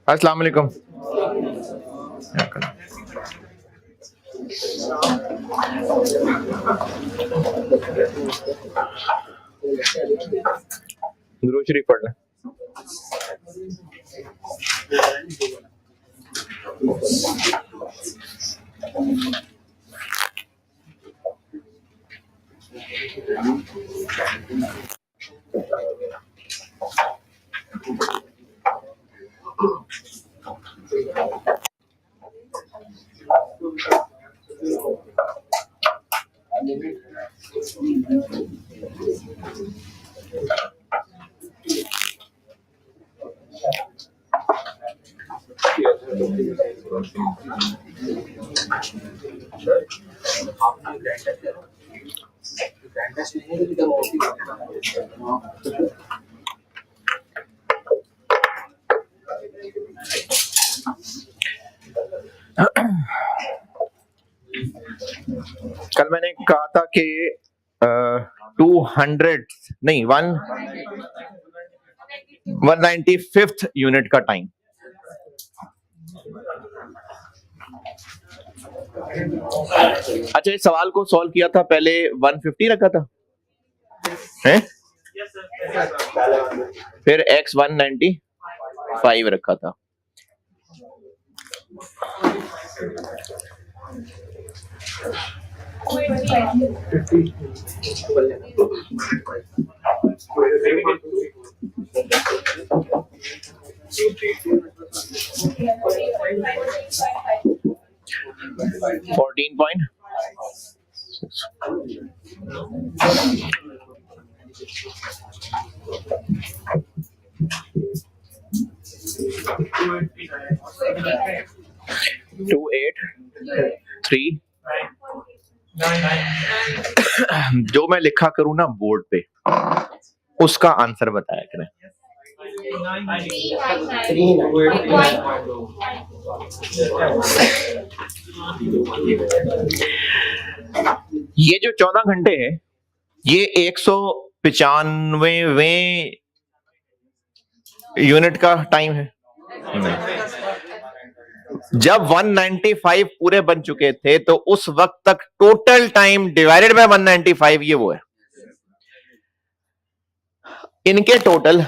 अस्सलाम वालेकुम। दुरूद शरीफ पढ़ लें। कल मैंने कहा था कि 200 नहीं 195th यूनिट का टाइम। अच्छा, इस सवाल को सॉल्व किया था पहले 150 रखा था है? फिर x 195 रखा था। $14 point 283 जो मैं लिखा करूं ना बोर्ड पे उसका आंसर बताया करें। ये जो 14 घंटे है ये 195वें यूनिट का टाइम है। जब 195 पूरे बन चुके थे तो उस वक्त तक टोटल टाइम डिवाइडेड बाय 195 ये वो है। इनके टोटल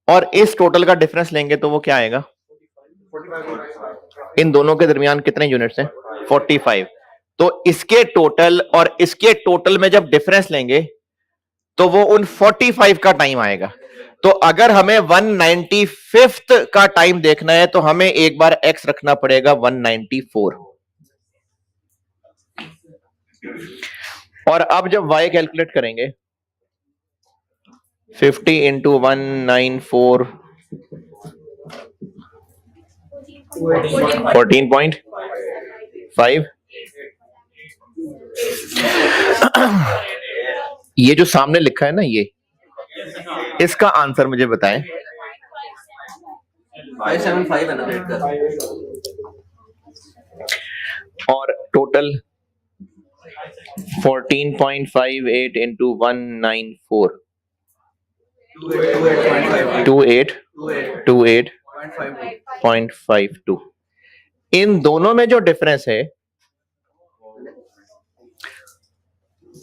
और इस टोटल का डिफरेंस लेंगे तो वो क्या आएगा? इन दोनों के दरमियान कितने यूनिट्स हैं? 45। तो इसके टोटल और इसके टोटल में जब डिफरेंस लेंगे तो वो उन 45 का टाइम आएगा। तो अगर हमें 195th का टाइम देखना है तो हमें एक बार x रखना पड़ेगा 194। और अब जब y कैलकुलेट करेंगे 50 इंटू 194 14.5। ये जो सामने लिखा है ना ये इसका आंसर मुझे बताएं। 575 है ना और टोटल 14.58 इंटू 194 28.52। इन दोनों में जो डिफरेंस है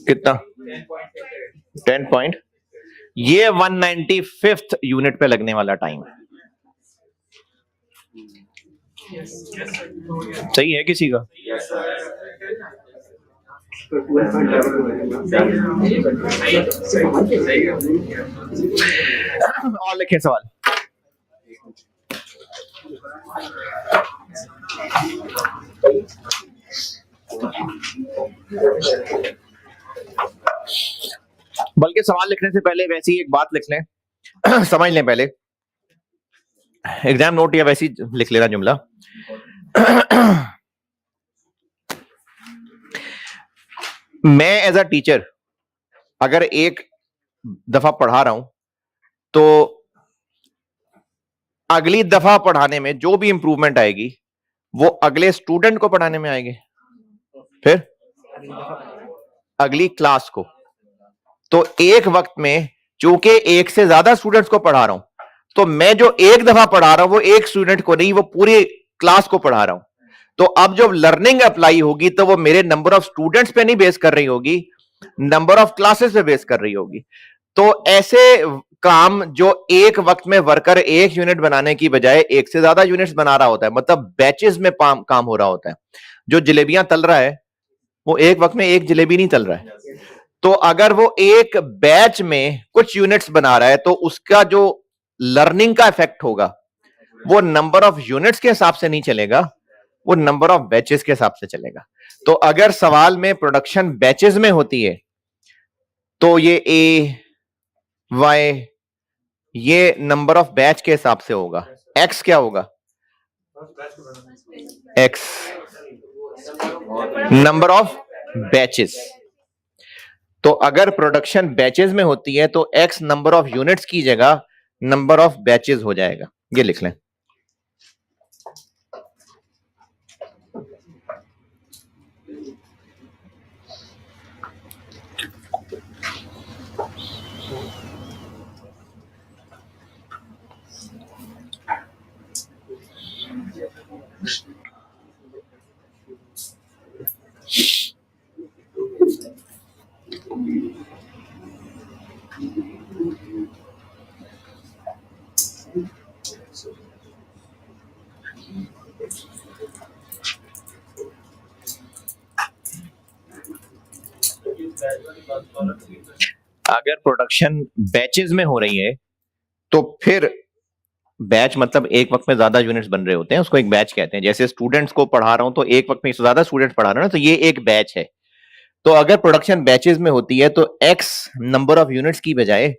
कितना? 10 पॉइंट। ये 195th यूनिट पे लगने वाला टाइम है। सही है किसी का? और लिखें सवाल। बल्कि सवाल लिखने से पहले वैसी एक बात लिख लें समझ लें पहले। एग्जाम नोट या वैसी लिख लेना जुमला। मैं एज अ टीचर अगर एक दफा पढ़ा रहा हूं तो अगली दफा पढ़ाने में जो भी इंप्रूवमेंट आएगी वो अगले स्टूडेंट को पढ़ाने में आएगी, फिर अगली क्लास को। तो एक वक्त में चूंकि एक से ज्यादा स्टूडेंट्स को पढ़ा रहा हूं तो मैं जो एक दफा पढ़ा रहा हूं वो एक स्टूडेंट को नहीं, वो पूरी क्लास को पढ़ा रहा हूं। तो अब जब लर्निंग अप्लाई होगी तो वो मेरे नंबर ऑफ स्टूडेंट्स पे नहीं बेस कर रही होगी, नंबर ऑफ क्लासेस पे बेस कर रही होगी। तो ऐसे काम जो एक वक्त में वर्कर एक यूनिट बनाने की बजाय एक से ज्यादा यूनिट्स बना रहा होता है, मतलब बैचेस में काम हो रहा होता है। जो जलेबियां तल रहा है वो एक वक्त में एक जलेबी नहीं तल रहा है। तो अगर वो एक बैच में कुछ यूनिट्स बना रहा है तो उसका जो लर्निंग का इफेक्ट होगा वो नंबर ऑफ यूनिट्स के हिसाब से नहीं चलेगा, वो नंबर ऑफ बैचेस के हिसाब से चलेगा। तो अगर सवाल में प्रोडक्शन बैचेस में होती है तो ये ए वाई ये नंबर ऑफ बैच के हिसाब से होगा। एक्स क्या होगा? X number of batches. तो अगर प्रोडक्शन बैचेस में होती है तो एक्स नंबर ऑफ यूनिट्स की जगह नंबर ऑफ बैचेस हो जाएगा। ये लिख लें। अगर प्रोडक्शन बैचेस में हो रही है तो फिर बैच मतलब एक वक्त में ज्यादा यूनिट्स बन रहे होते हैं, उसको एक बैच कहते हैं। जैसे स्टूडेंट्स को पढ़ा रहा हूं तो एक वक्त में ज्यादा स्टूडेंट्स पढ़ा रहा हूं तो ये एक बैच है। तो अगर प्रोडक्शन बैचेस में होती है तो एक्स नंबर ऑफ यूनिट्स की बजाय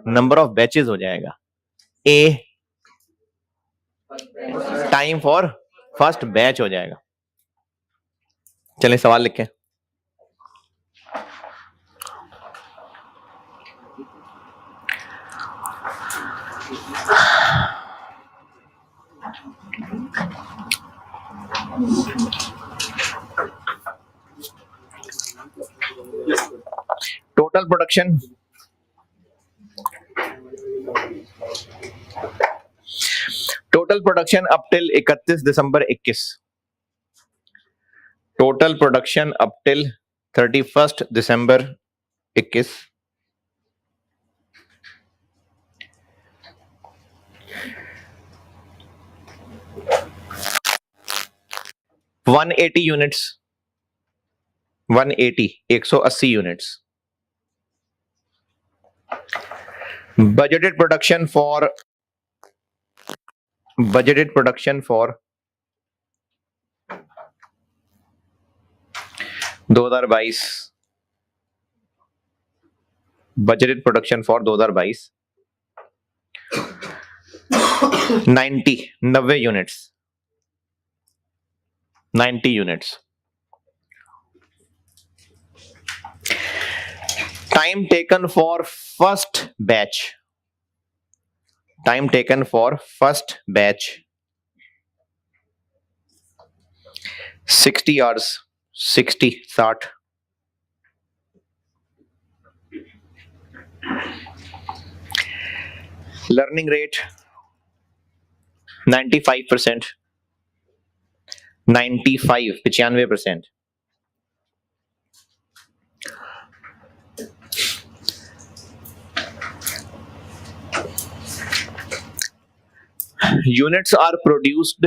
नंबर ऑफ बैचेस हो जाएगा। ए टाइम फॉर फर्स्ट बैच हो जाएगा। चलिए सवाल लिखें। Total production up till 31 December 21। Total production up till 31 December 21 180 units. 180 units. Budgeted production for 2022। Budgeted production for 2022 90 units. 90 units. Time taken for first batch 60 hours. 60 learning rate 95%। 95% units are produced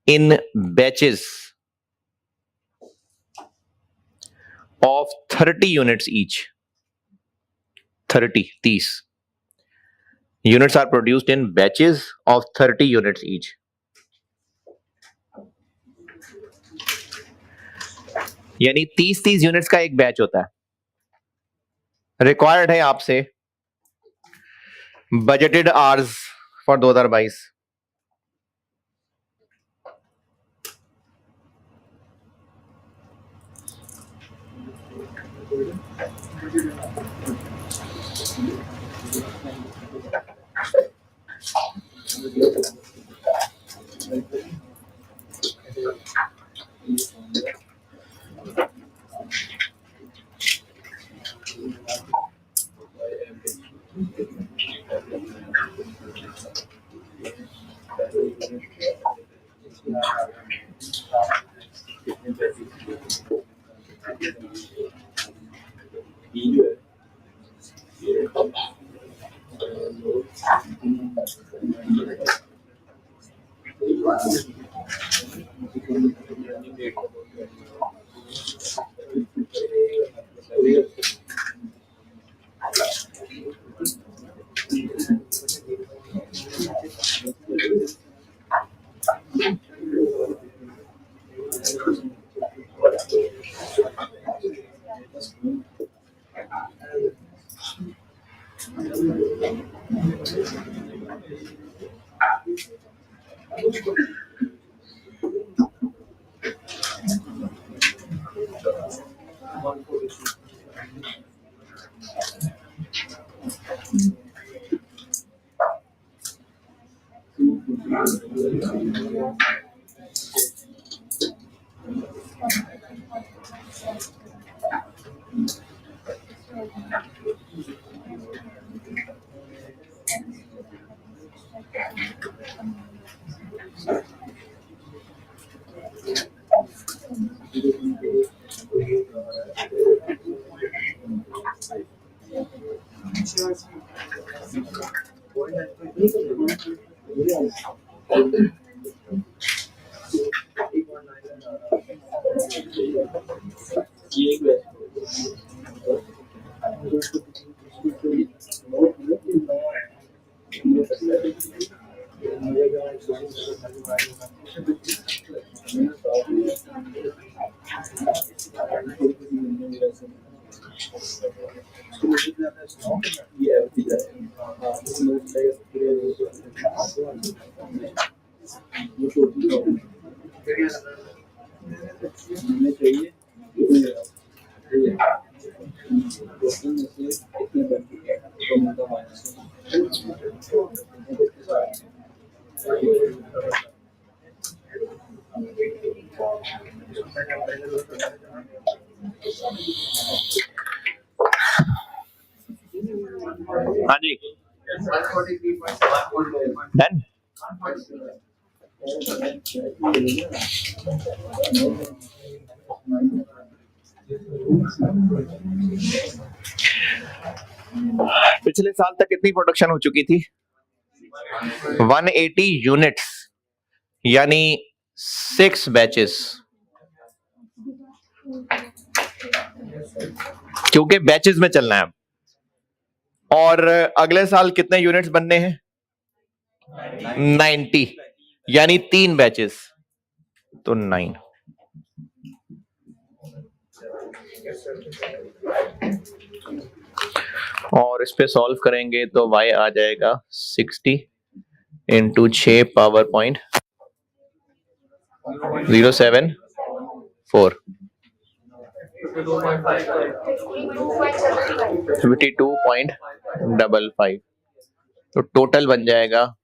in batches of 30 units each। 30 units are produced in batches of 30 units each। यानी 30 units का एक batch होता है। Required है आपसे budgeted hours for 2022। हाँ जी, done. पिछले साल तक कितनी प्रोडक्शन हो चुकी थी? 180 यूनिट्स, यानी 6 बैचेस, क्योंकि बैचेस में चलना है। और अगले साल कितने यूनिट्स बनने हैं? 90, यानी 3 बैचेस, तो 9। और इस पे सॉल्व करेंगे तो y आ जाएगा 60 इंटू 6 पावर पॉइंट 074, 52.55। तो टोटल बन जाएगा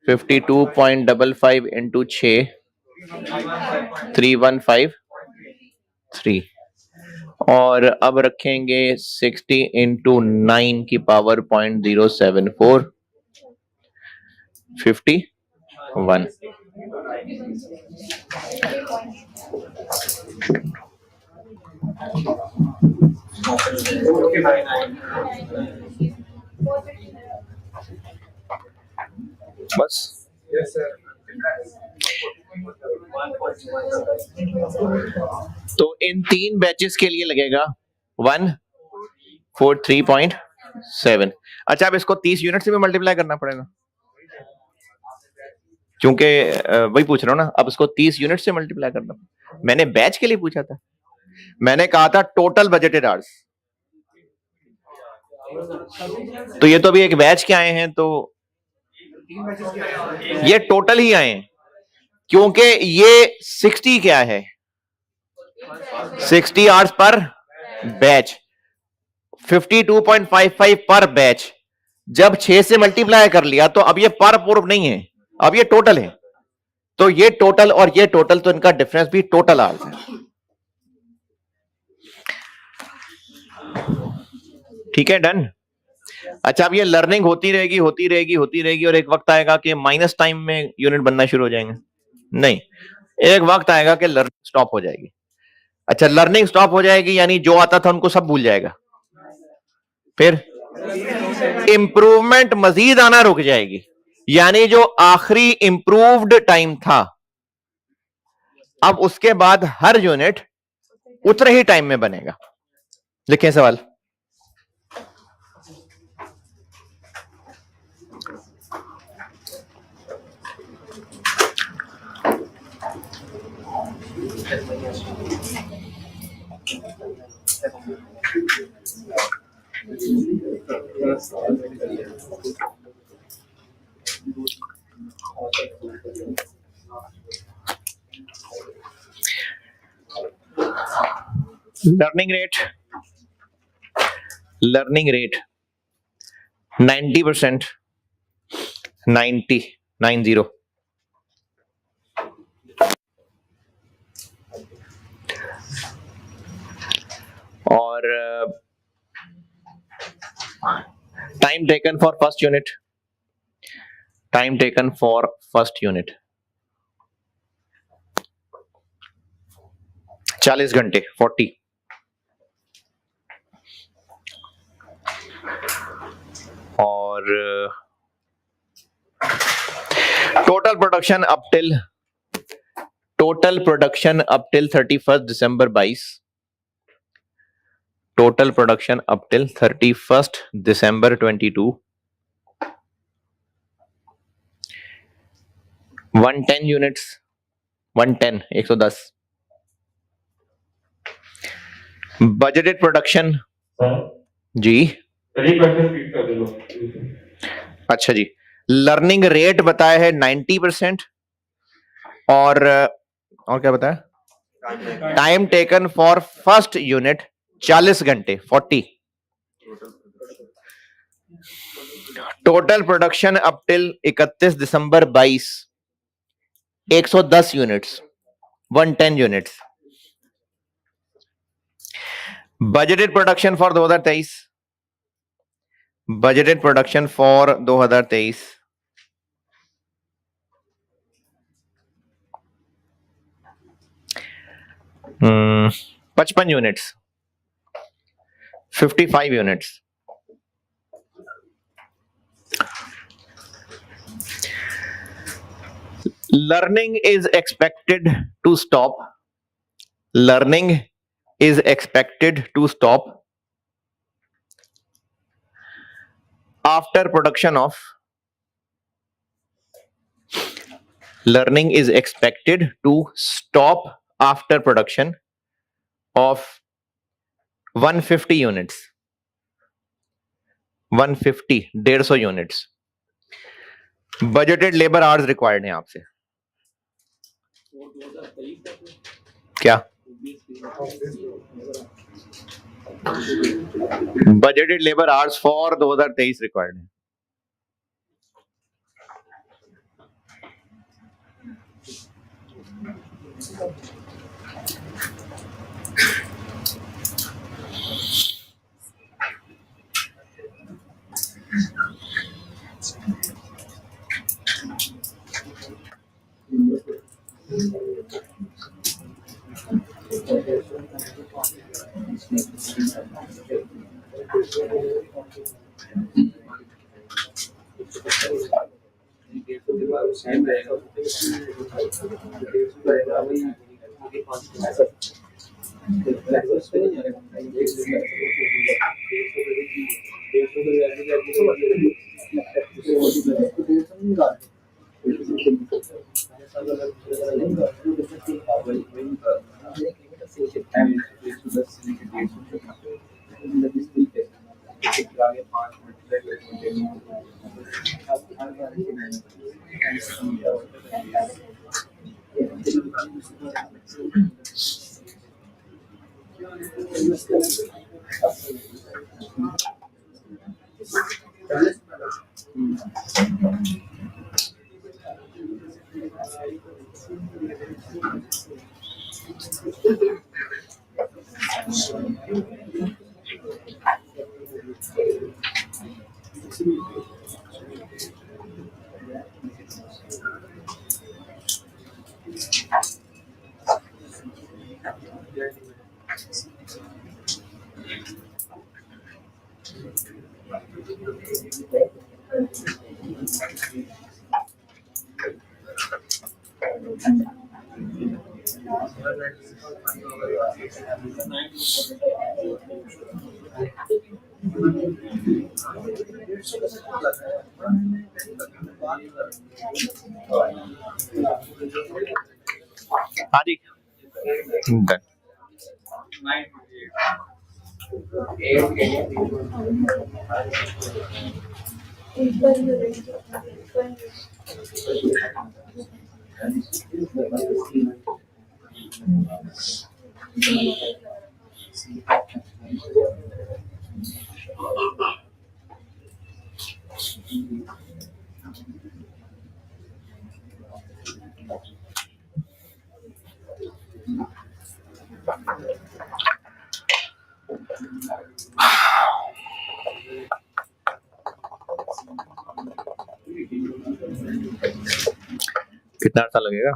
52.55 इंटू 6, 3153। और अब रखेंगे 60 इंटू 9 की पावर 0.074, 51। बस तो इन 3 बैचेस के लिए लगेगा 143.7। अच्छा, अब इसको 30 यूनिट से भी मल्टीप्लाई करना पड़ेगा, क्योंकि वही पूछ रहा हूं ना। अब इसको 30 यूनिट से मल्टीप्लाई करना। मैंने बैच के लिए पूछा था, मैंने कहा था टोटल बजटेड आवर्स, तो ये तो अभी एक बैच के आए हैं, तो ये टोटल ही आए हैं, क्योंकि ये 60 क्या है, 60 आवर्स पर बैच, 52.55 पर बैच। जब 6 से मल्टीप्लाई कर लिया तो अब ये पर पूर्व नहीं है, अब ये टोटल है। तो ये टोटल और ये टोटल, तो इनका डिफरेंस भी टोटल आवर्स है। ठीक है, डन। अच्छा, अब ये लर्निंग होती रहेगी होती रहेगी होती रहेगी, और एक वक्त आएगा कि माइनस टाइम में यूनिट बनना शुरू हो जाएंगे। नहीं, एक वक्त आएगा कि लर्निंग स्टॉप हो जाएगी। अच्छा, लर्निंग स्टॉप हो जाएगी यानी जो आता था उनको सब भूल जाएगा, फिर इंप्रूवमेंट मजीद आना रुक जाएगी, यानी जो आखिरी इंप्रूव्ड टाइम था अब उसके बाद हर यूनिट उतने ही टाइम में बनेगा। लिखें सवाल। लर्निंग रेट 90%, 90 और time taken for first unit, 40 घंटे 40। और टोटल प्रोडक्शन अप टिल 31 दिसंबर 22। टोटल प्रोडक्शन अप टिल 31 दिसंबर 22। 110 यूनिट्स, 110। बजटेड प्रोडक्शन जी, अच्छा जी। लर्निंग रेट बताया है 90% और क्या बताया? Time taken for first unit 40 घंटे 40। Total production up till 31 December 22 110 units, 110 units. Budgeted production for 2023, budgeted production for 2023 55 units, 55 units. Learning is expected to stop. Learning is expected to stop after production of. Learning is expected to stop after production of 150 units. 150 units. Budgeted labour hours required है आपसे क्या? Budgeted labour hours for 2023 required है। हाँ जी, done. कितना अर्सा लगेगा?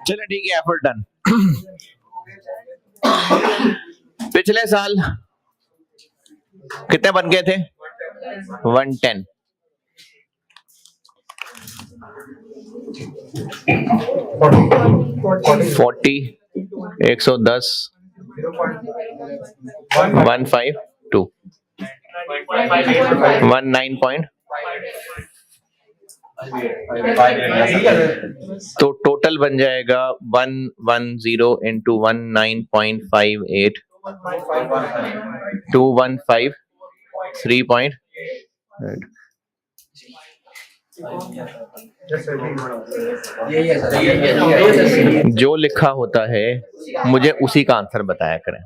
चलो ठीक है, एफर्ट डन। पिछले साल कितने बन गए थे? 110। फोर्टी 110 152 19 तो टोटल बन जाएगा 110 इंटू 19.58 215 3. जो लिखा होता है मुझे उसी का आंसर बताया करें।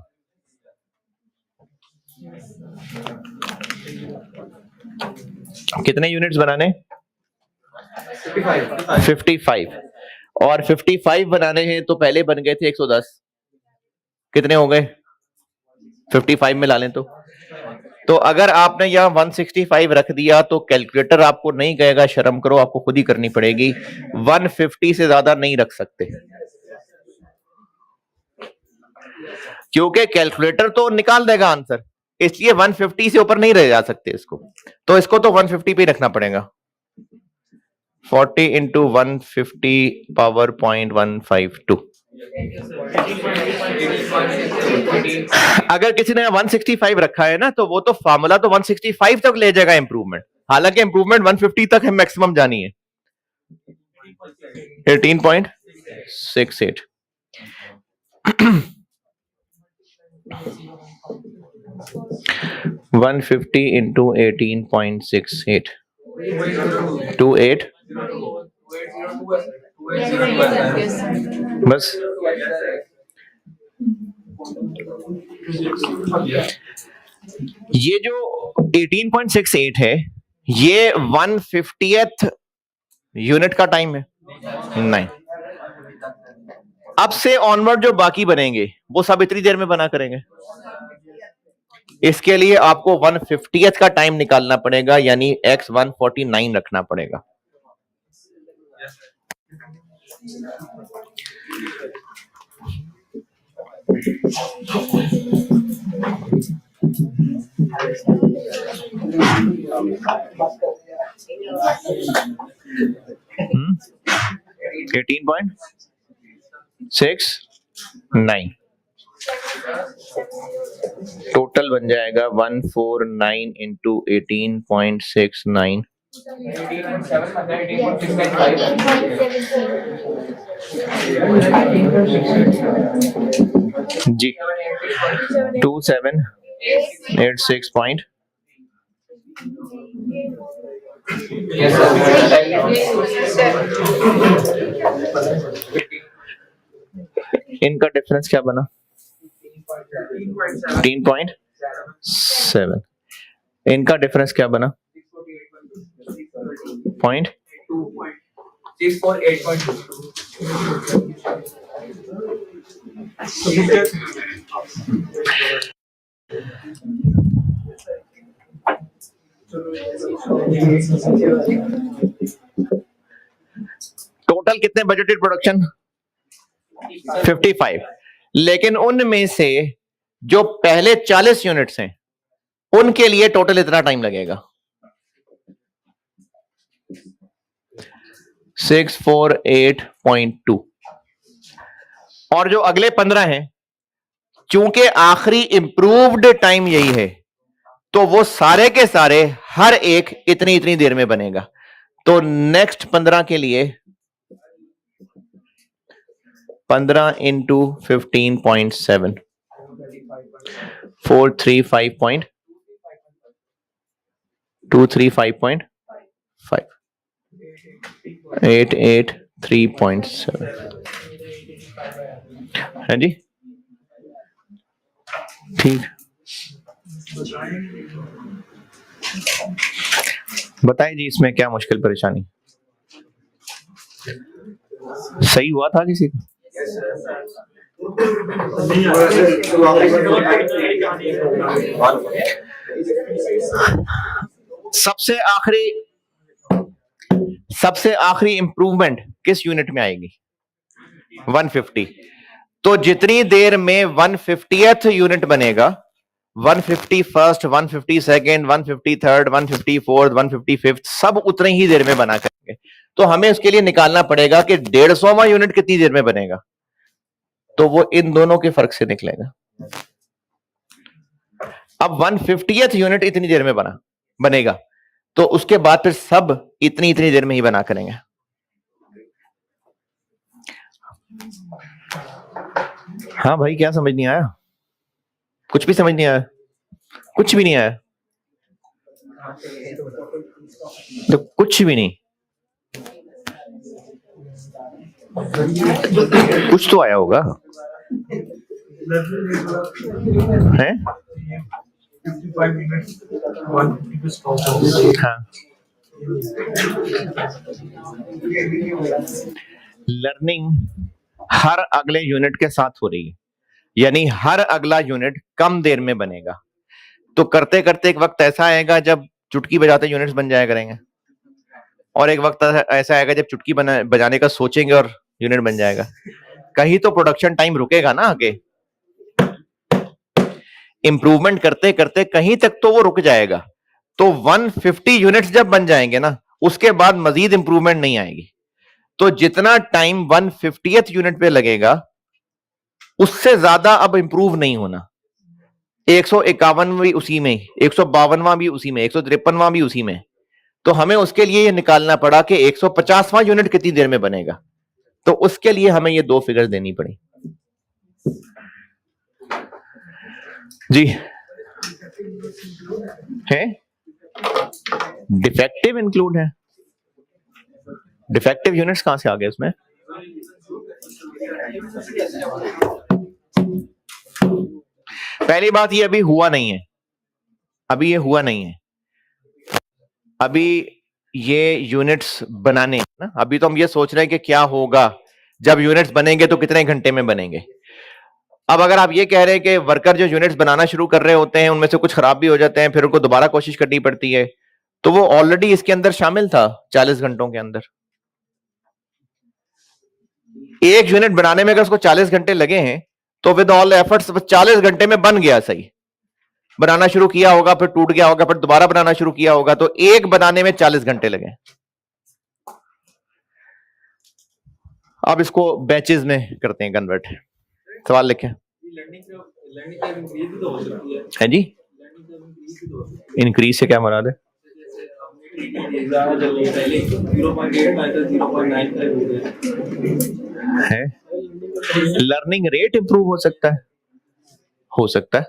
कितने यूनिट्स बनाने? 55। और 55 बनाने हैं तो पहले बन गए थे 110। कितने हो गए? 55 में ला लें तो अगर आपने यहाँ 165 रख दिया तो कैलकुलेटर आपको नहीं कहेगा शर्म करो, आपको खुद ही करनी पड़ेगी। 150 से ज्यादा नहीं रख सकते क्योंकि कैलकुलेटर तो निकाल देगा आंसर, इसलिए 150 से ऊपर नहीं रह जा सकते इसको, तो इसको तो 150 पे रखना पड़ेगा। 40 इंटू 150 पावर 0.152। अगर किसी ने 165 रखा है ना तो वो तो फार्मूला तो 165 तक ले जाएगा इंप्रूवमेंट, हालांकि इंप्रूवमेंट 150 तक है मैक्सिमम जानी है। 18.68 150 इंटू 18.68 28 बस। ये जो 18.68 है ये 150th यूनिट का टाइम है नहीं। अब से ऑनवर्ड जो बाकी बनेंगे वो सब इतनी देर में बना करेंगे। इसके लिए आपको 1/50th का टाइम निकालना पड़ेगा, यानी x 149 रखना पड़ेगा। हम्म 18.69 टोटल बन जाएगा 149 इंटू 18.69 जी 2786 पॉइंट इनका डिफरेंस क्या बना 15.7 इनका डिफरेंस क्या बना पॉइंट 6.8.2 टोटल कितने बजटेड प्रोडक्शन 55, लेकिन उनमें से जो पहले 40 यूनिट्स हैं उनके लिए टोटल इतना टाइम लगेगा 648.2 और जो अगले 15 हैं चूंकि आखिरी इंप्रूव्ड टाइम यही है तो वो सारे के सारे हर एक इतनी इतनी देर में बनेगा। तो नेक्स्ट 15 के लिए 15 इंटू 15.7 235.5 883.7 है जी ठीक। बताइए जी इसमें क्या मुश्किल परेशानी सही हुआ था किसी का सबसे आखिरी इंप्रूवमेंट किस यूनिट में आएगी 150। तो जितनी देर में 150th यूनिट बनेगा 151st 152nd 153rd 154th 155th सब उतने ही देर में बना करेंगे। तो हमें उसके लिए निकालना पड़ेगा कि 150वां यूनिट कितनी देर में बनेगा, तो वो इन दोनों के फर्क से निकलेगा। अब 150th यूनिट इतनी देर में बनेगा तो उसके बाद फिर सब इतनी इतनी देर में ही बना करेंगे। हाँ भाई क्या समझ नहीं आया, कुछ भी समझ नहीं आया, कुछ भी नहीं आया तो कुछ भी नहीं, कुछ तो आया होगा है? हाँ लर्निंग हर अगले यूनिट के साथ हो रही है, यानी हर अगला यूनिट कम देर में बनेगा। तो करते करते एक वक्त ऐसा आएगा जब चुटकी बजाते यूनिट्स बन जाया करेंगे, और एक वक्त ऐसा आएगा जब चुटकी बजाने का सोचेंगे और यूनिट बन जाएगा। कहीं तो प्रोडक्शन टाइम रुकेगा ना, आगे इंप्रूवमेंट करते करते कहीं तक तो वो रुक जाएगा। तो 150 यूनिट्स जब बन जाएंगे ना उसके बाद मजीद इंप्रूवमेंट नहीं आएगी। तो जितना टाइम 150th यूनिट पे लगेगा उससे ज्यादा अब इंप्रूव नहीं होना। 151 भी उसी में, 152वां भी उसी में, 153वां भी उसी में। तो हमें उसके लिए ये निकालना पड़ा कि 150वां यूनिट कितनी देर में बनेगा। तो उसके लिए हमें ये दो फिगर देनी पड़ी जी। है डिफेक्टिव इंक्लूड है, डिफेक्टिव यूनिट्स कहां से आ गए इसमें? पहली बात ये अभी हुआ नहीं है, अभी ये हुआ नहीं है, अभी ये यूनिट्स बनाने ना। अभी तो हम ये सोच रहे हैं कि क्या होगा जब यूनिट्स बनेंगे तो कितने घंटे में बनेंगे। अब अगर आप ये कह रहे हैं कि वर्कर जो यूनिट्स बनाना शुरू कर रहे होते हैं उनमें से कुछ खराब भी हो जाते हैं, फिर उनको दोबारा कोशिश करनी पड़ती है, तो वो ऑलरेडी इसके अंदर शामिल था 40 घंटों के अंदर। एक यूनिट बनाने में अगर उसको 40 घंटे लगे हैं तो विद ऑल एफर्ट्स 40 घंटे में बन गया। सही, बनाना शुरू किया होगा, फिर टूट गया होगा, फिर दोबारा बनाना शुरू किया होगा, तो एक बनाने में 40 घंटे लगे। अब इसको बैचेस में करते हैं कन्वर्ट। सवाल लिखें। है जी, इंक्रीज से क्या मुराद है? है लर्निंग रेट इंप्रूव हो सकता है, हो सकता है,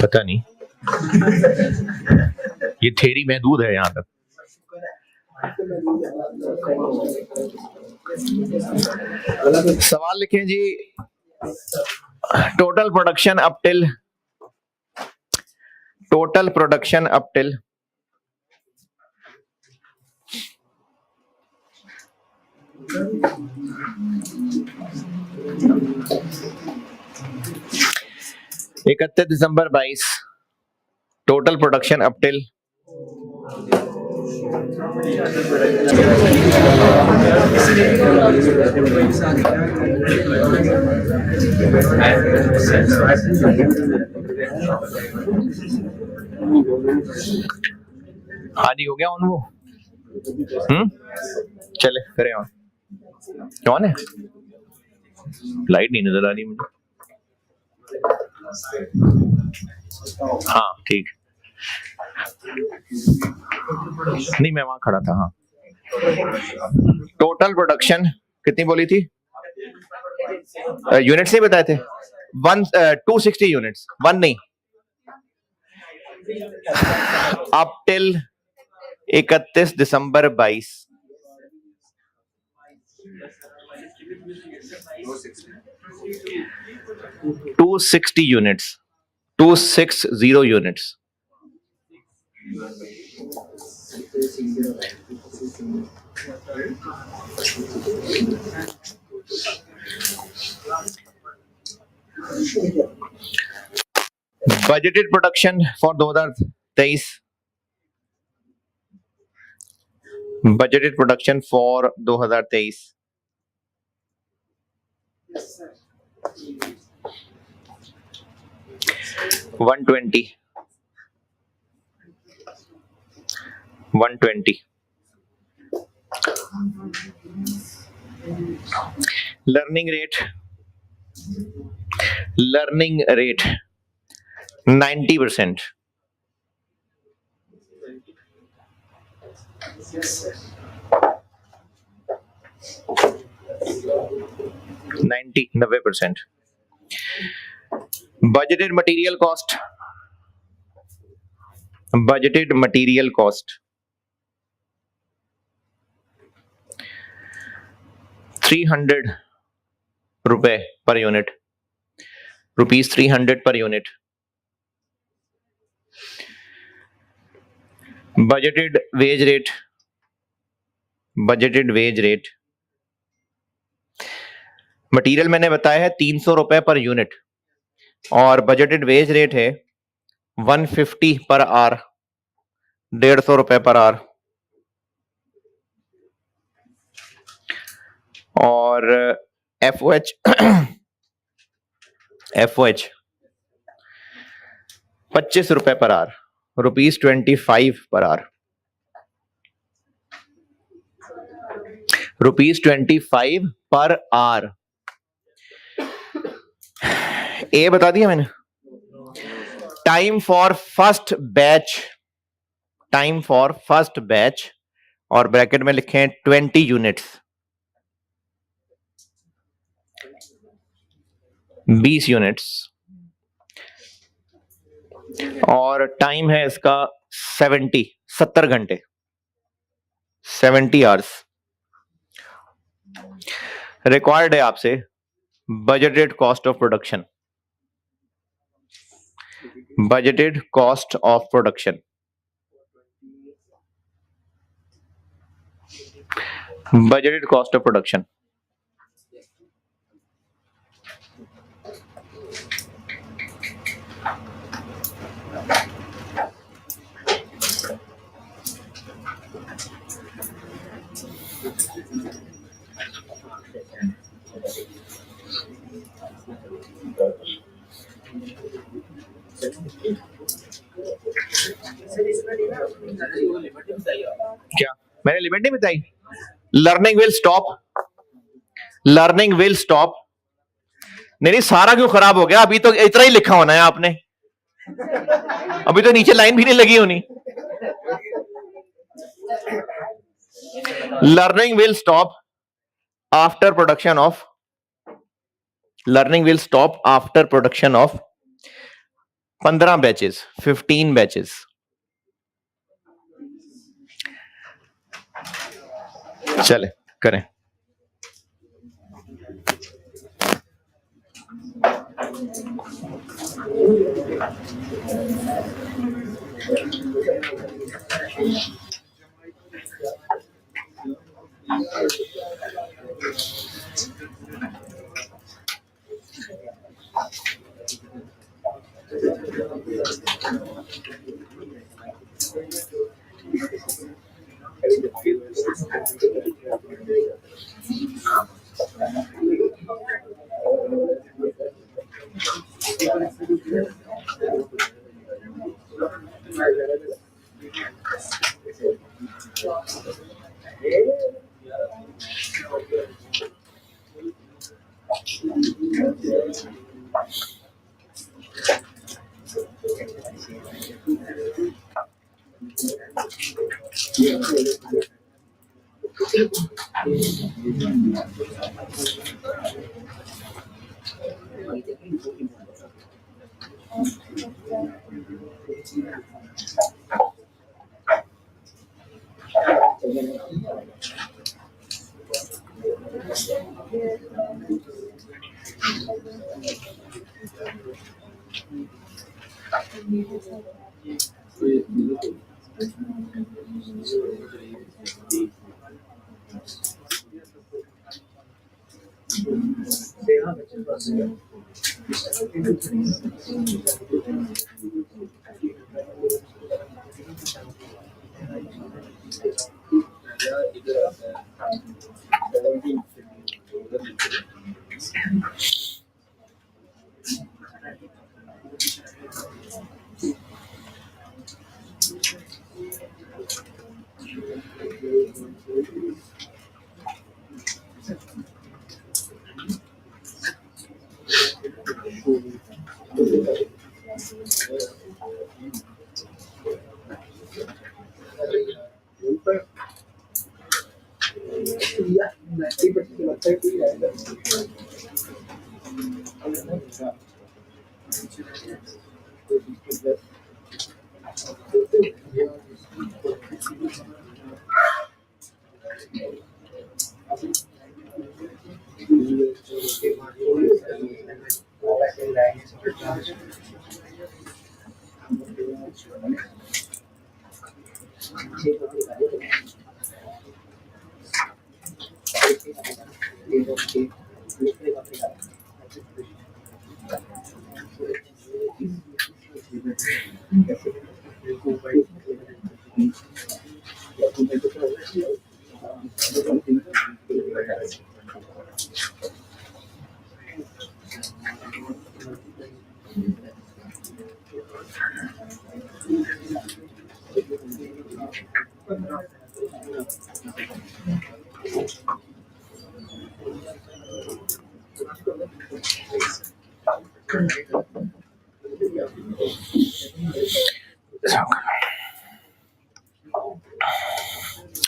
पता नहीं, ये थ्योरी महदूद है यहां तक। सवाल लिखें जी, टोटल प्रोडक्शन अप टिल 31 दिसंबर 22, टोटल प्रोडक्शन अप टिल हाजी हो गया वो। चले करें ऑन। कौन है? लाइट नहीं नजर आ रही मुझे। हाँ ठीक, नहीं मैं वहां खड़ा था। हाँ, टोटल प्रोडक्शन कितनी बोली थी? यूनिट्स नहीं बताए थे? 260 यूनिट्स, वन नहीं, up till 31 December 22। 260 units, 260 units. Budgeted production for 2023, budgeted production for 2023 120। Learning rate 90%। 90% budgeted material cost 300 रुपए per unit, ₹300 per unit. Budgeted wage rate, material मैंने बताया है 300 रुपए पर यूनिट, और बजटेड वेज रेट है 150 per hour, 150 रुपए per hour. और FOH 25 रुपए per hour, ₹25 per hour, ₹25 per hour. ए बता दिया मैंने। टाइम फॉर फर्स्ट बैच, और ब्रैकेट में लिखें 20 यूनिट्स, 20 यूनिट्स, और टाइम है इसका 70 घंटे, 70 आवर्स। रिक्वायर्ड है आपसे budgeted cost of production, budgeted cost of production. क्या मैंने लिमिट नहीं बताई? Learning will stop, learning will stop. नहीं सारा क्यों खराब हो गया? अभी तो इतना ही लिखा होना है आपने, अभी तो नीचे लाइन भी नहीं लगी होनी। Learning will stop after production of, learning will stop after production of 15 batches, 15 batches. चले करें।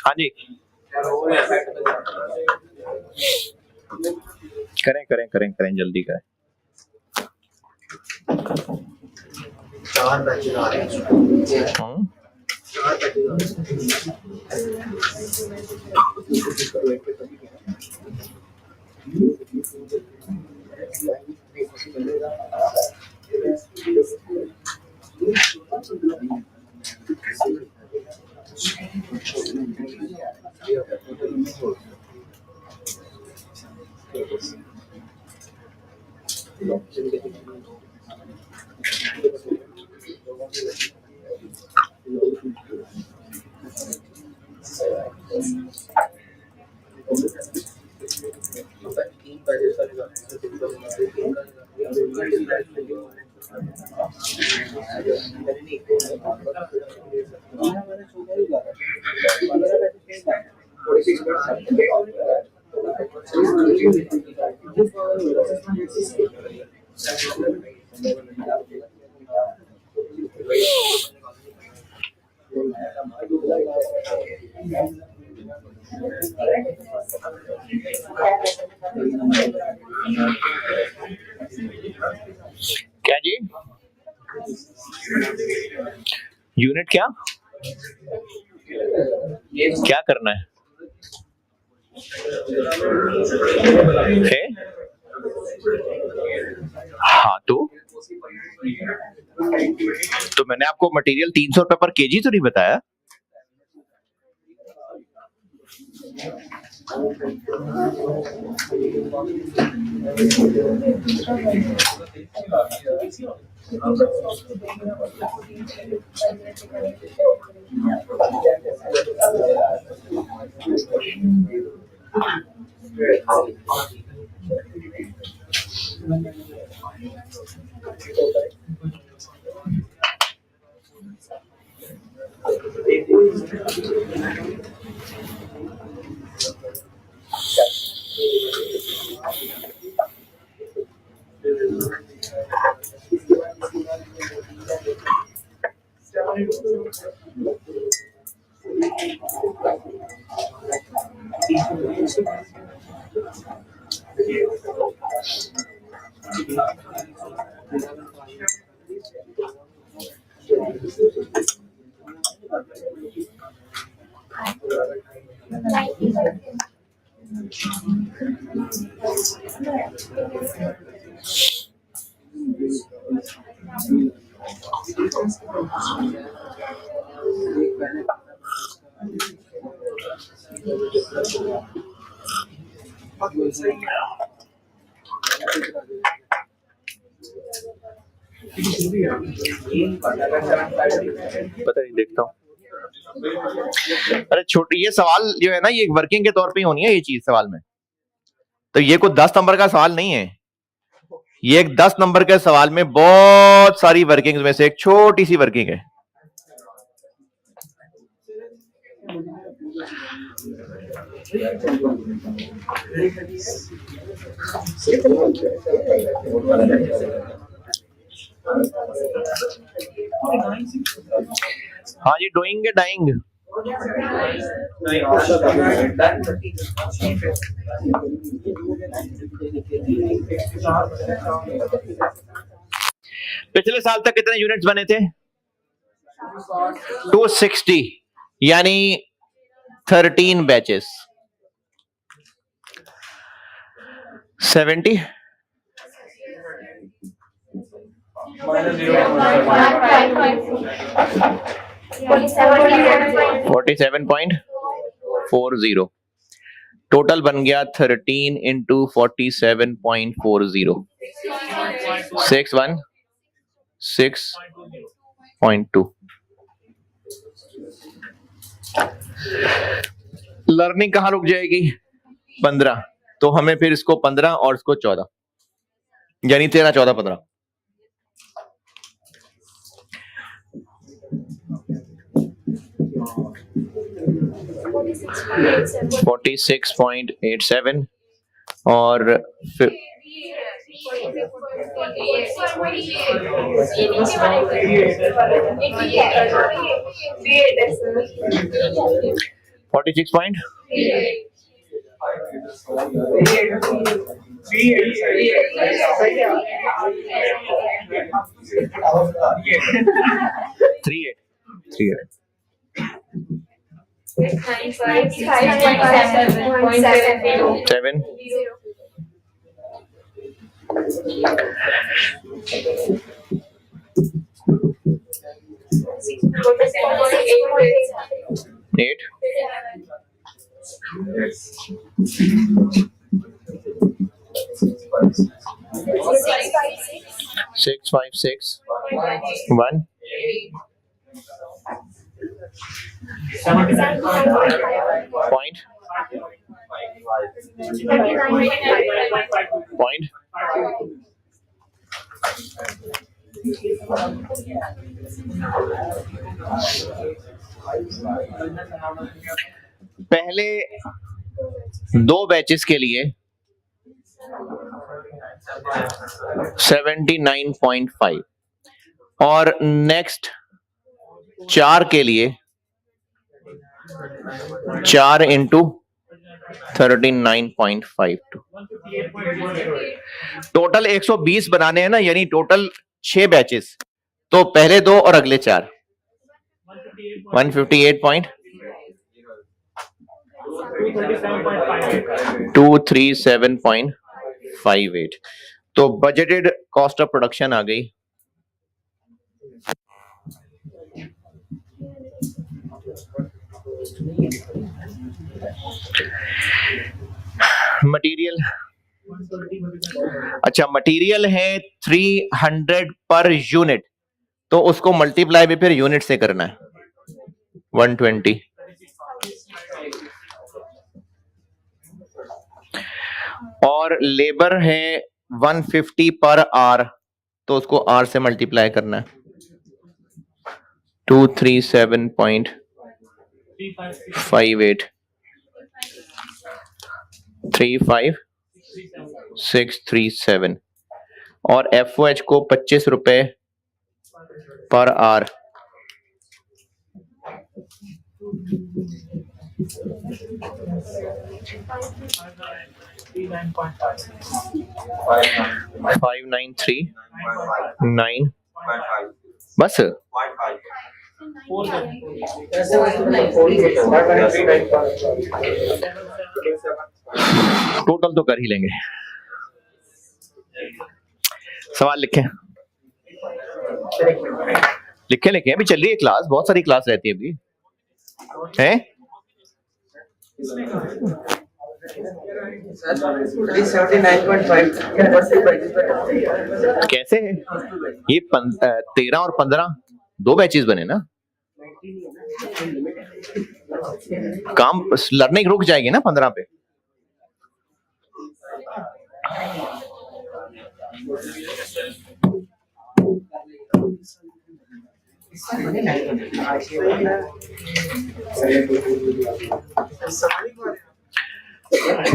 हाँ जी करें करें करें करें जल्दी करें। 4 बैचेस आ रहे हैं। हम्म, 4 बैचेस आ रहे हैं। क्या जी? यूनिट क्या क्या करना है? है? हाँ तो मैंने आपको मटेरियल 300 रुपए पर केजी तो नहीं बताया? पता नहीं, देखता हूँ। अरे छोटी, ये सवाल जो है ना, ये वर्किंग के तौर पे ही होनी है ये चीज सवाल में। तो ये कोई 10 नंबर का सवाल नहीं है, ये एक 10 नंबर के सवाल में बहुत सारी वर्किंग्स में से एक छोटी सी वर्किंग है। हाँ जी, डूइंग है डाइंग। पिछले साल तक कितने यूनिट्स बने थे? 260, यानी 13 बैचेस। 70 47.40 टोटल बन गया। 13 इंटू 47.40 616.2। लर्निंग कहां रुक जाएगी? 15। तो हमें फिर इसको 15 और इसको 14, यानी 13, 14, 15। $46.87 और फिर 46 पॉइंट 38 7 8 656 1 point पहले दो बैचेस के लिए 79.5 और नेक्स्ट 4 के लिए 4 इंटू 39.52 टोटल 120 बनाने हैं ना, यानी टोटल 6 बैचेस, तो पहले दो और अगले 4 158.237.58 तो बजटेड कॉस्ट ऑफ प्रोडक्शन आ गई मटेरियल। अच्छा, मटेरियल है 300 पर यूनिट, तो उसको मल्टीप्लाई भी फिर यूनिट से करना है 120। और लेबर है 150 पर आर, तो उसको आर से मल्टीप्लाई करना है 237.58 35637 और FOH को 25 रुपए पर आर। फाइव 939 बस टोटल तो कर ही लेंगे। सवाल लिखें लिखें अभी चल रही है क्लास, बहुत सारी क्लास रहती है अभी है। कैसे है ये 13 और 15 दो बैचेस बने ना, काम लर्निंग रुक जाएगी ना 15 पे।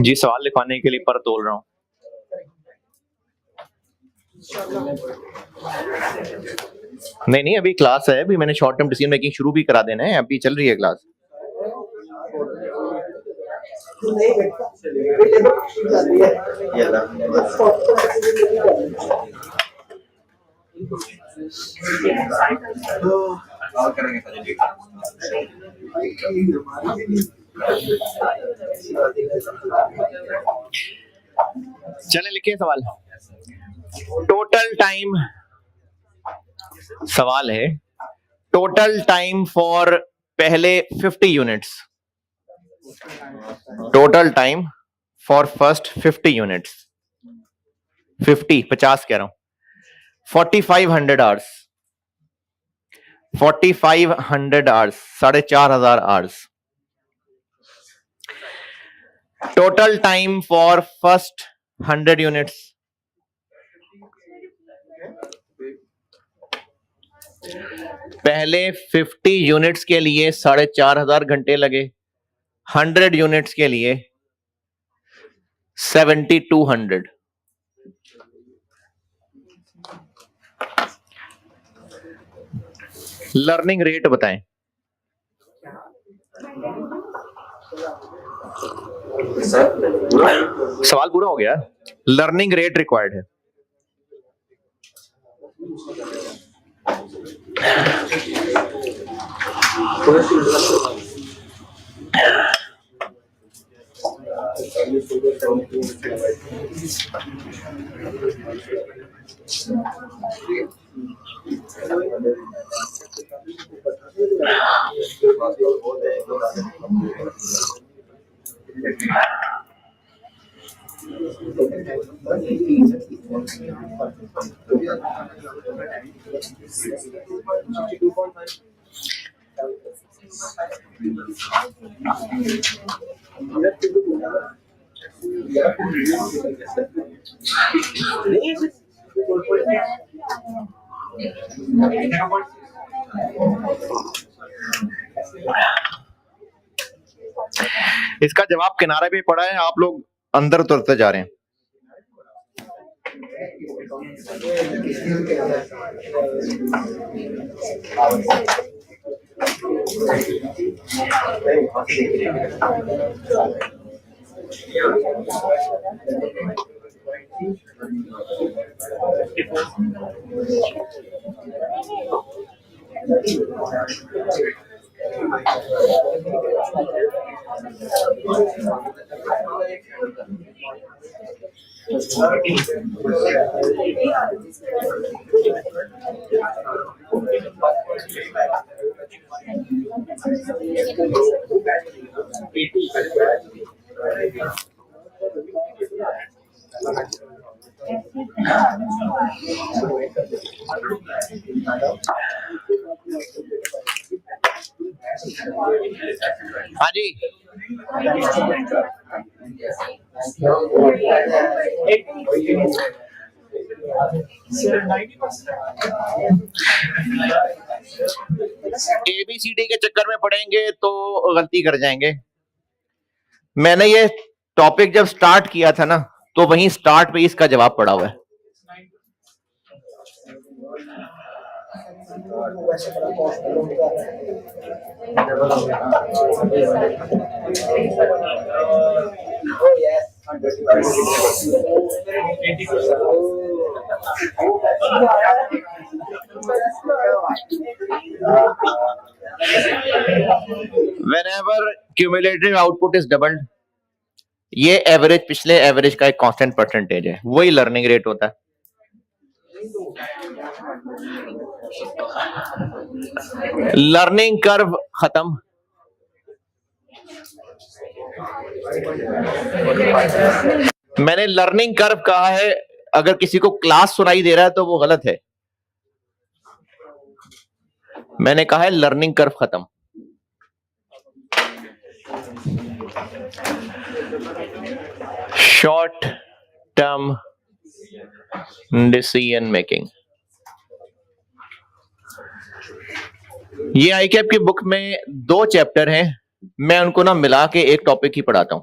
जी सवाल लिखवाने के लिए पर तोल रहा हूं। नहीं अभी क्लास है, अभी मैंने शॉर्ट टर्म डिसीजन मेकिंग शुरू भी करा देना है, अभी चल रही है क्लास। चले लिखिए सवाल। टोटल टाइम, सवाल है टोटल टाइम फॉर पहले 50 units, total time for first 50 units, 50 कह रहा हूं, 4500 hours, 4500 hours, 4500 hours. Total time for first 100 units, पहले 50 यूनिट्स के लिए 4500 घंटे लगे, 100 यूनिट्स के लिए 7200। लर्निंग रेट बताएं। सवाल पूरा हो गया। लर्निंग रेट रिक्वायर्ड है। इसका जवाब किनारे पे पड़ा है, आप लोग अंदर उतरते जा रहे हैं। हाँ जी, ABCD के चक्कर में पढ़ेंगे तो गलती कर जाएंगे। मैंने ये टॉपिक जब स्टार्ट किया था ना, तो वहीं स्टार्ट पे इसका जवाब पड़ा हुआ है। Whenever cumulative output is doubled, ये एवरेज पिछले एवरेज का एक कांस्टेंट परसेंटेज है, वही लर्निंग रेट होता है। लर्निंग कर्व खत्म, मैंने लर्निंग कर्व कहा है। अगर किसी को क्लास सुनाई दे रहा है तो वो गलत है। मैंने कहा है लर्निंग कर्व खत्म। शॉर्ट टर्म डिसीजन मेकिंग, ये आईकैप की बुक में 2 चैप्टर हैं, मैं उनको ना मिला के एक टॉपिक ही पढ़ाता हूं।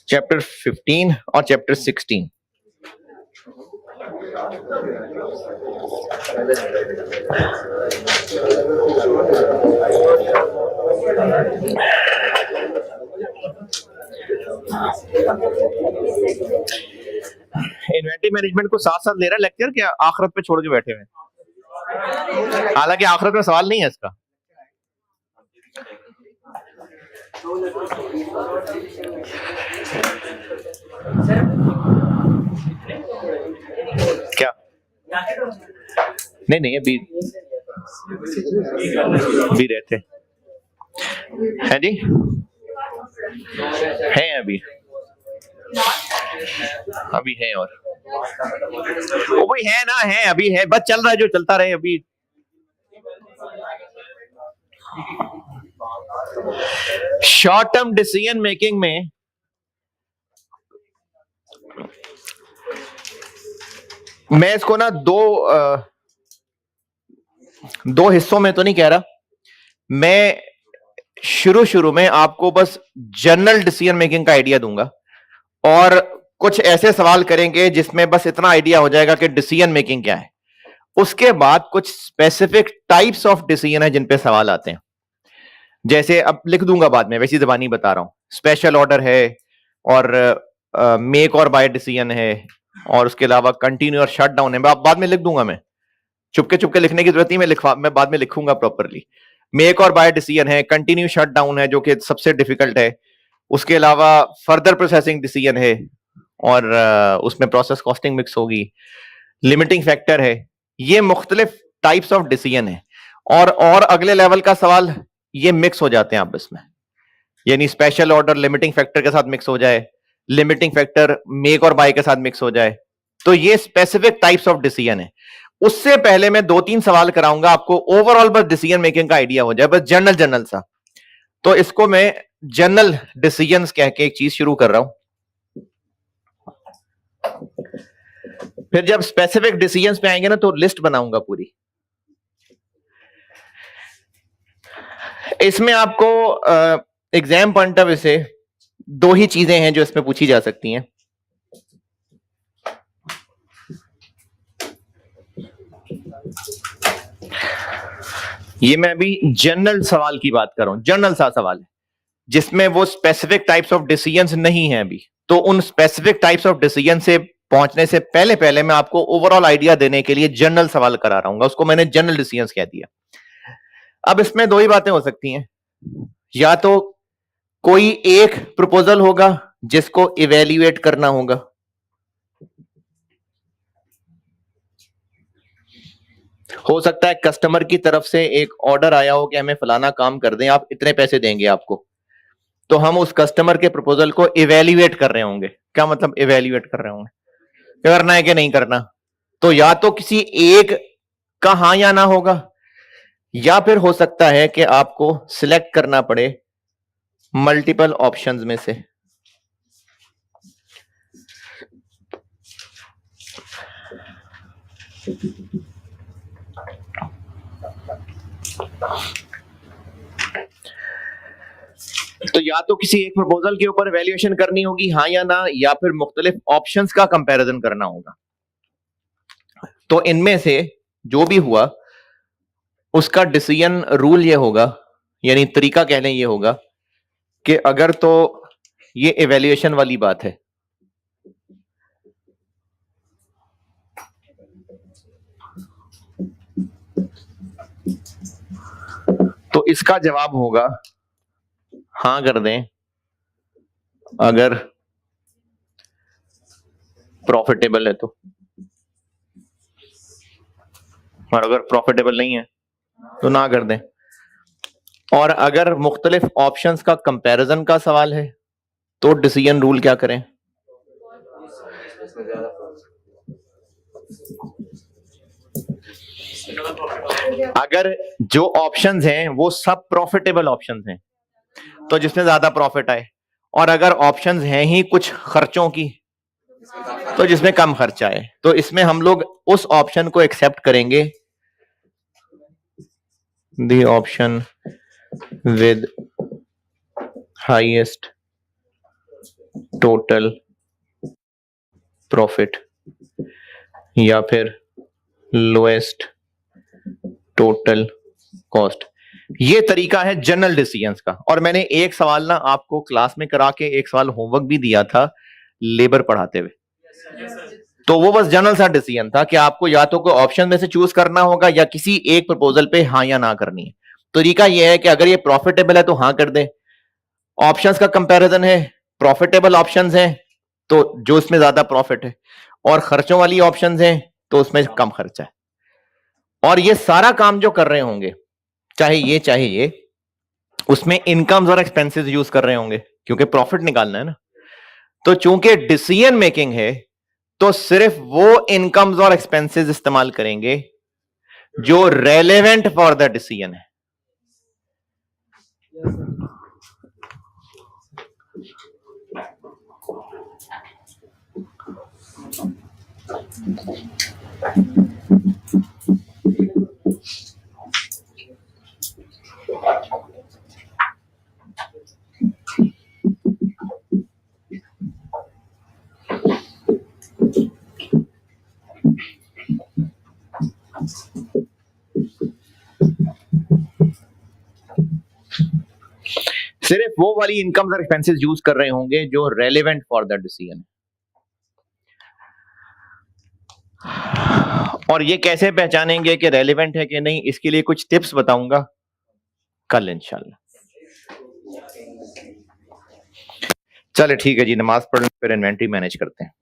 चैप्टर 15 और चैप्टर 16। इन्वेंटरी मैनेजमेंट को साथ साथ ले रहा है लेक्चर, क्या आखिरत पे छोड़ के बैठे हुए? हालांकि आखिरत में सवाल नहीं है इसका। क्या नहीं नहीं, अभी भी रहते हैं जी, हैं अभी है, और वो भाई है ना, है अभी है, बस चल रहा है जो चलता रहे। अभी शॉर्ट टर्म डिसीजन मेकिंग में मैं इसको ना दो हिस्सों में तो नहीं कह रहा, मैं शुरू में आपको बस जनरल डिसीजन मेकिंग का आइडिया दूंगा और कुछ ऐसे सवाल करेंगे जिसमें बस इतना आइडिया हो जाएगा कि डिसीजन मेकिंग क्या है। उसके बाद कुछ स्पेसिफिक टाइप्स ऑफ डिसीजन है जिन पे सवाल आते हैं, जैसे अब लिख दूंगा बाद में, वैसी जबानी बता रहा हूं। स्पेशल ऑर्डर है, और मेक और बाय डिसीजन है, और उसके अलावा कंटिन्यू और शट डाउन है। बाद में लिख दूंगा, मैं चुपके लिखने की जरूरत नहीं, मैं बाद में लिखूंगा प्रॉपरली। मेक और बाय डिसीजन है, कंटिन्यू शट डाउन है जो कि सबसे डिफिकल्ट है, उसके अलावा फर्दर प्रोसेसिंग डिसीजन है, और उसमें प्रोसेस कॉस्टिंग मिक्स होगी, लिमिटिंग फैक्टर है। ये मुख्तलिफ टाइप्स ऑफ डिसीजन है, और अगले लेवल का सवाल ये मिक्स हो जाते हैं आपस में, यानी स्पेशल ऑर्डर लिमिटिंग फैक्टर के साथ मिक्स हो जाए, लिमिटिंग फैक्टर मेक और बाय के साथ मिक्स हो जाए, तो ये स्पेसिफिक टाइप्स ऑफ डिसीजन है। उससे पहले मैं 2-3 सवाल कराऊंगा आपको, ओवरऑल बस डिसीजन मेकिंग का आइडिया हो जाए, बस जनरल सा। तो इसको मैं जनरल डिसीजंस कह के एक चीज शुरू कर रहा हूं। फिर जब स्पेसिफिक डिसीजंस पे आएंगे ना तो लिस्ट बनाऊंगा पूरी। इसमें आपको एग्जाम पॉइंट ऑफ व्यू से दो ही चीजें हैं जो इसमें पूछी जा सकती हैं। ये मैं अभी जनरल सवाल की बात कर रहा हूं, जनरल सा सवाल है जिसमें वो स्पेसिफिक टाइप्स ऑफ डिसीजंस नहीं है अभी। तो उन स्पेसिफिक टाइप्स ऑफ डिसीजन से पहुंचने से पहले पहले मैं आपको ओवरऑल आइडिया देने के लिए जनरल सवाल करा रहा हूं, उसको मैंने जनरल डिसीजंस कह दिया। अब इसमें दो ही बातें हो सकती हैं, या तो कोई एक प्रपोजल होगा जिसको इवेल्युएट करना होगा, हो सकता है कस्टमर की तरफ से एक ऑर्डर आया हो कि हमें फलाना काम कर दें, आप इतने पैसे देंगे आपको, तो हम उस कस्टमर के प्रपोजल को इवेल्युएट कर रहे होंगे। क्या मतलब इवेल्युएट कर रहे होंगे, करना है कि नहीं करना। तो या तो किसी एक का हां या ना होगा, या फिर हो सकता है कि आपको सिलेक्ट करना पड़े मल्टीपल ऑप्शंस में से। तो या तो किसी एक प्रपोजल के ऊपर वैल्यूएशन करनी होगी हां या ना, या फिर मुख्तलिफ ऑप्शंस का कंपैरिजन करना होगा। तो इनमें से जो भी हुआ उसका डिसीजन रूल ये होगा, यानी तरीका कह लें ये होगा कि अगर तो ये इवैल्यूएशन वाली बात है तो इसका जवाब होगा हां कर दें अगर प्रॉफिटेबल है तो, और अगर प्रॉफिटेबल नहीं है तो ना कर दें। और अगर मुख्तलिफ ऑप्शंस का कंपैरिजन का सवाल है तो डिसीजन रूल क्या करें, अगर जो ऑप्शंस हैं वो सब प्रॉफिटेबल ऑप्शंस हैं तो जिसमें ज्यादा प्रॉफिट आए, और अगर ऑप्शंस हैं ही कुछ खर्चों की तो जिसमें कम खर्चा आए, तो इसमें हम लोग उस ऑप्शन को एक्सेप्ट करेंगे, the option with highest total profit या फिर लोएस्ट टोटल कॉस्ट। ये तरीका है जनरल डिसीजंस का। और मैंने एक सवाल ना आपको क्लास में करा के एक सवाल होमवर्क भी दिया था लेबर पढ़ाते हुए, तो वो बस जनरल सा डिसीजन था कि आपको या तो कोई ऑप्शन में से चूज करना होगा या किसी एक प्रपोजल पे हां या ना करनी है। तरीका यह है कि अगर ये प्रॉफिटेबल है तो हां कर दें, ऑप्शंस का कंपैरिजन है, प्रॉफिटेबल ऑप्शंस हैं तो जो इसमें ज्यादा प्रॉफिट है, और खर्चों वाली ऑप्शंस हैं तो उसमें कम खर्चा है। और ये सारा काम जो कर रहे होंगे चाहे ये उसमें इनकम्स और एक्सपेंसेस यूज कर रहे होंगे क्योंकि प्रॉफिट निकालना है ना। तो चूंकि डिसीजन मेकिंग है तो सिर्फ वो इनकम्स और एक्सपेंसेस इस्तेमाल करेंगे जो रेलेवेंट फॉर द डिसीजन है। सिर्फ वो वाली इनकम्स और एक्सपेंसेस यूज कर रहे होंगे जो रेलेवेंट फॉर द डिसीजन है। और ये कैसे पहचानेंगे कि रेलेवेंट है कि नहीं, इसके लिए कुछ टिप्स बताऊंगा कल इंशाल्लाह। चले ठीक है जी, नमाज पढ़ फिर इन्वेंटरी मैनेज करते हैं।